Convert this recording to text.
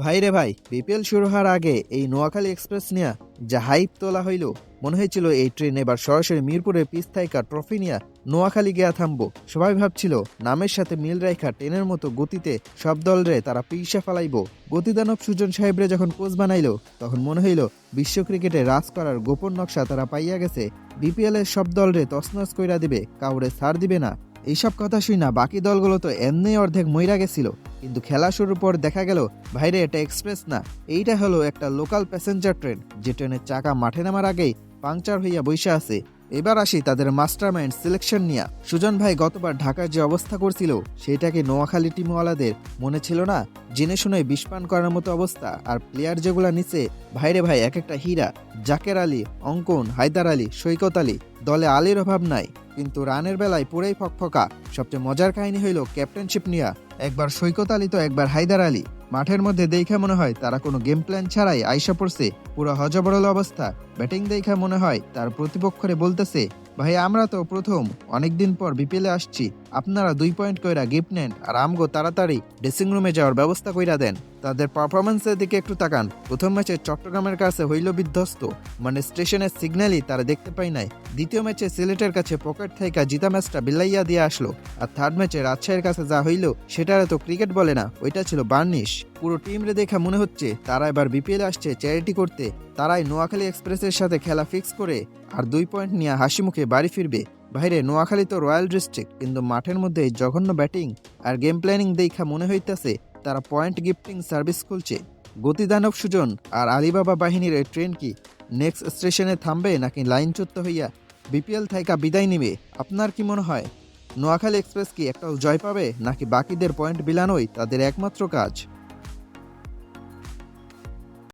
ভাই রে ভাই, বিপিএল শুরু হওয়ার আগে এই নোয়াখালী এক্সপ্রেস নিয়ে যা হাইপ তোলা হইল, মনে হয়েছিল এই ট্রেন এবার সরাসরি মিরপুরের পিচ থাইকা ট্রফি নিয়ে নোয়াখালী গিয়া থামবো। সবাই ভাবছিল নামের সাথে মিল রাইখা ট্রেনের মতো গতিতে সব দলরে তারা পিসা ফালাইব। গতিদানব সুজন সাহেবরে যখন কোচ বানাইলো, তখন মনে হইল বিশ্ব ক্রিকেটে রাজ করার গোপন নকশা তারা পাইয়া গেছে। বিপিএল এর সব দলরে তছনছ কইরা দিবে, কাউরে ছাড় দিবে না। এইসব কথা শুই না বাকি দলগুলো তো এমনি অর্ধেক মইরা গেছিল, কিন্তু খেলা শুরুর পর দেখা গেল ভাইরে এটা এক্সপ্রেস না, এইটা হলো একটা লোকাল প্যাসেঞ্জার ট্রেন, যে ট্রেনের চাকা মাঠে নামার আগেই পাংচার হইয়া বইসা আছে। এবার আসি তাদের মাস্টারমাইন্ড সিলেকশন নিয়া। সুজন ভাই গতবার ঢাকার যে অবস্থা করছিল, সেইটাকে নোয়াখালী টিমওয়ালাদের মনে ছিল না? জেনে শুনে বিষপান করার মতো অবস্থা। আর প্লেয়ার যেগুলা নিচে, ভাইরে ভাই এক একটা হীরা। জাকের আলী, অঙ্কন, হায়দার আলী, সৈকত আলী, দলে আলীর অভাব নাই, কিন্তু রানের বেলায় পুরাই ফকফকা। সবচেয়ে মজার কাহিনী হইল ক্যাপ্টেনশিপ নিয়া। একবার সৈকত আলী তো একবার হায়দার আলী। মাঠের মধ্যে দেখা মনে হয় তারা কোনো গেম প্ল্যান ছাড়াই আইসা পড়ছে। পুরো হজবরল অবস্থা। ব্যাটিং দেখা মনে হয় তার প্রতিপক্ষরে বলতেছে, ভাই আমরা তো প্রথম অনেকদিন পর বিপিএলে আসছি, আপনারা 2 পয়েন্ট কইরা গিফট নেন আর আমগো তাড়াতাড়ি ড্রেসিং রুমে যাওয়ার ব্যবস্থা কইরা দেন। তাদের পারফরমেন্সের দিকে একটু তাকান। প্রথম ম্যাচে চট্টগ্রামের কাছে হইল বিধ্বস্ত, মানে স্টেশনের সিগন্যালই তারা দেখতে পাই নাই। দ্বিতীয় ম্যাচে সিলেটের কাছে পকেট থাইকা জিতা ম্যাচটা বিল্লাইয়া দিয়ে আসলো। আর থার্ড ম্যাচে রাজশাহীর কাছে যা হইল সেটারে তো ক্রিকেট বলে না, ওইটা ছিল বার্নিশ। পুরো টিমরে দেখা মনে হচ্ছে তারা এবার বিপিএল আসছে চ্যারিটি করতে। তারাই নোয়াখালী এক্সপ্রেসের সাথে খেলা ফিক্স করে আর 2 পয়েন্ট নিয়ে হাসি মুখে বাড়ি ফিরবে। বাইরে নোয়াখালী তো রয়্যাল ডিস্ট্রিক্ট, কিন্তু মাঠের মধ্যে এই জঘন্য ব্যাটিং আর গেম প্ল্যানিং দেখা মনে হইতেছে তারা পয়েন্ট গিফটিং সার্ভিস খুলছে। গতিদানব সুজন আর আলিবাবা বাহিনীর এই ট্রেন কি নেক্সট স্টেশনে থামবে, নাকি লাইনচ্যুত হইয়া বিপিএল থাইকা বিদায় নিবে? আপনার কি মনে হয়? নোয়াখালী এক্সপ্রেস কি একটা জয় পাবে, নাকি বাকিদের পয়েন্ট বিলানোই তাদের একমাত্র কাজ?